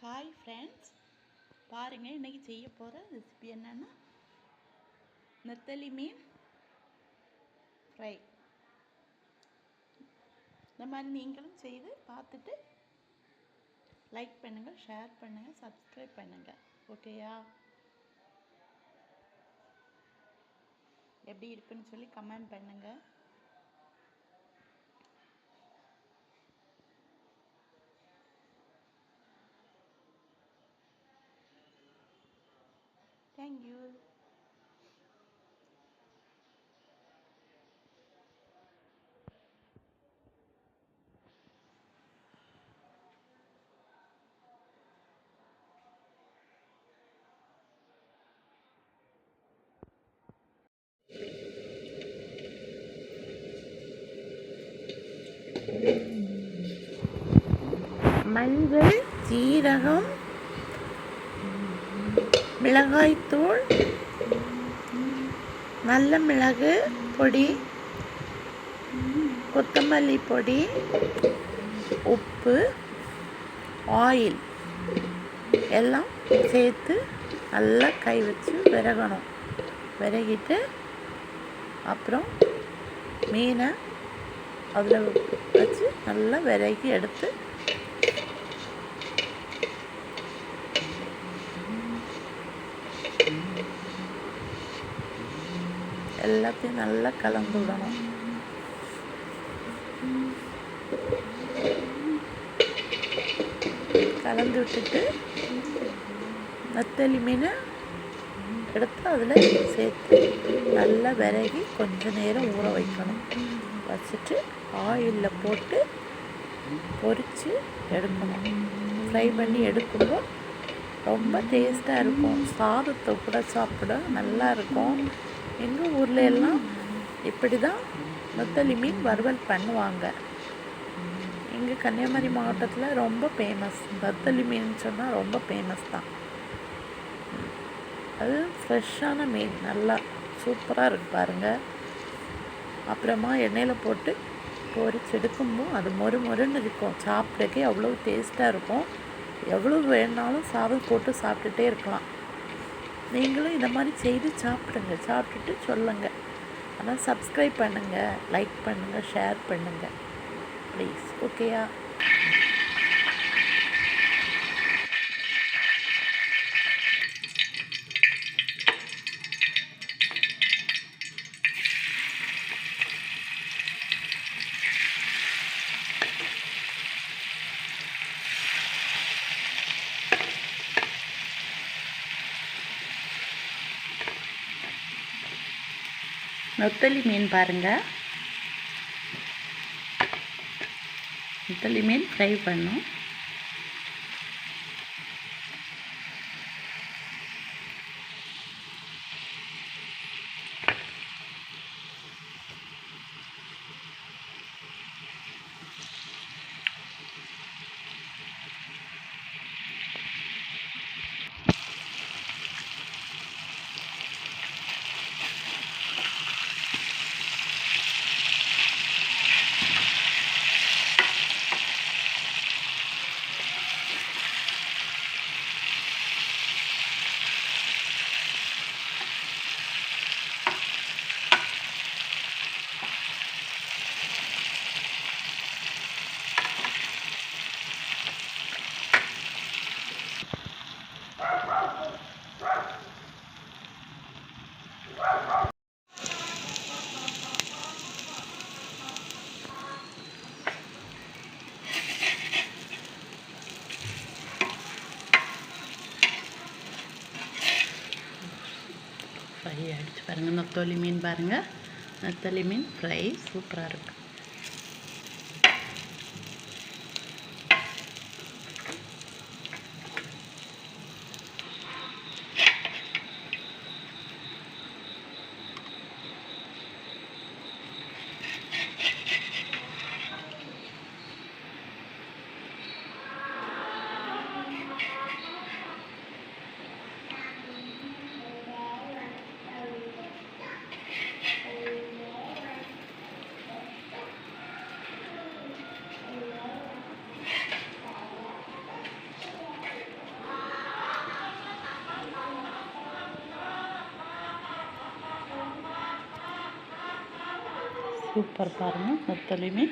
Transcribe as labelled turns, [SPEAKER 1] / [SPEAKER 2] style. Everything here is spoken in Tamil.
[SPEAKER 1] ஹாய் ஃப்ரெண்ட்ஸ், பாருங்கள் இன்றைக்கி செய்ய போகிற ரெசிபி என்னென்னா நெத்தலி மீன் ஃப்ரை. இந்த மாதிரி நீங்களும் செய்து பார்த்துட்டு லைக் பண்ணுங்கள், ஷேர் பண்ணுங்கள், சப்ஸ்கிரைப் பண்ணுங்கள். ஓகேயா? எப்படி இருக்குன்னு சொல்லி கமெண்ட் பண்ணுங்கள். தேங்க்யூ. மஞ்சள், சீரகம், மிளகாய்த்தூள், நல்ல மிளகு பொடி, கொத்தமல்லி பொடி, உப்பு, ஆயில் எல்லாம் சேர்த்து நல்லா கை வச்சு விரகணும். விரகிட்டு அப்புறம் மீனை அதில் வச்சு நல்லா விரகி எடுத்து எல்லாத்தையும் நல்லா கலந்து விடணும். கலந்து விட்டுட்டு நெத்தலி மீனை எடுத்து அதில் சேர்த்து நல்லா விரகி கொஞ்சம் நேரம் ஊற வைக்கணும். வச்சுட்டு ஆயிலில் போட்டு பொரித்து எடுக்கணும். ஃப்ரை பண்ணி எடுக்கும்போது ரொம்ப டேஸ்ட்டாக இருக்கும். சாதத்தை கூட சாப்பிட நல்லா இருக்கும். எங்கள் ஊரில் எல்லாம் இப்படி தான் நெத்தலி மீன் வறுவல் பண்ணுவாங்க. எங்கள் கன்னியாகுமரி மாவட்டத்தில் ரொம்ப ஃபேமஸ். நெத்தலி மீன் சொன்னால் ரொம்ப ஃபேமஸ் தான். அது ஃப்ரெஷ்ஷான மீன், நல்லா சூப்பராக இருக்கு பாருங்கள். அப்புறமா எண்ணெயில் போட்டு பொரிச்சு எடுக்கும்போது அது மொறு மொறுன்னு இருக்கும். சாப்பிட்றதுக்கே அவ்வளோ டேஸ்ட்டாக இருக்கும். எவ்வளோ வேணாலும் சாதம் போட்டு சாப்பிட்டுட்டே இருக்கலாம். நீங்களும் இந்த மாதிரி செய்து சாப்பிடுங்க. சாப்பிட்டுட்டு சொல்லுங்கள். ஆனால் சப்ஸ்கிரைப் பண்ணுங்கள், லைக் பண்ணுங்கள், ஷேர் பண்ணுங்கள் ப்ளீஸ். ஓகேயா? நெத்தலி மீன் பாருங்கள். நெத்தலி மீன் ஃப்ரை பண்ணோம். ஃப்ரை ஆகிடுச்சு பாருங்கள். நெத்தலி மீன் பாருங்கள். நெத்தலி மீன் ஃப்ரை சூப்பராக இருக்குது. சூப்பர் பாருங்கள் நெத்தலியுமே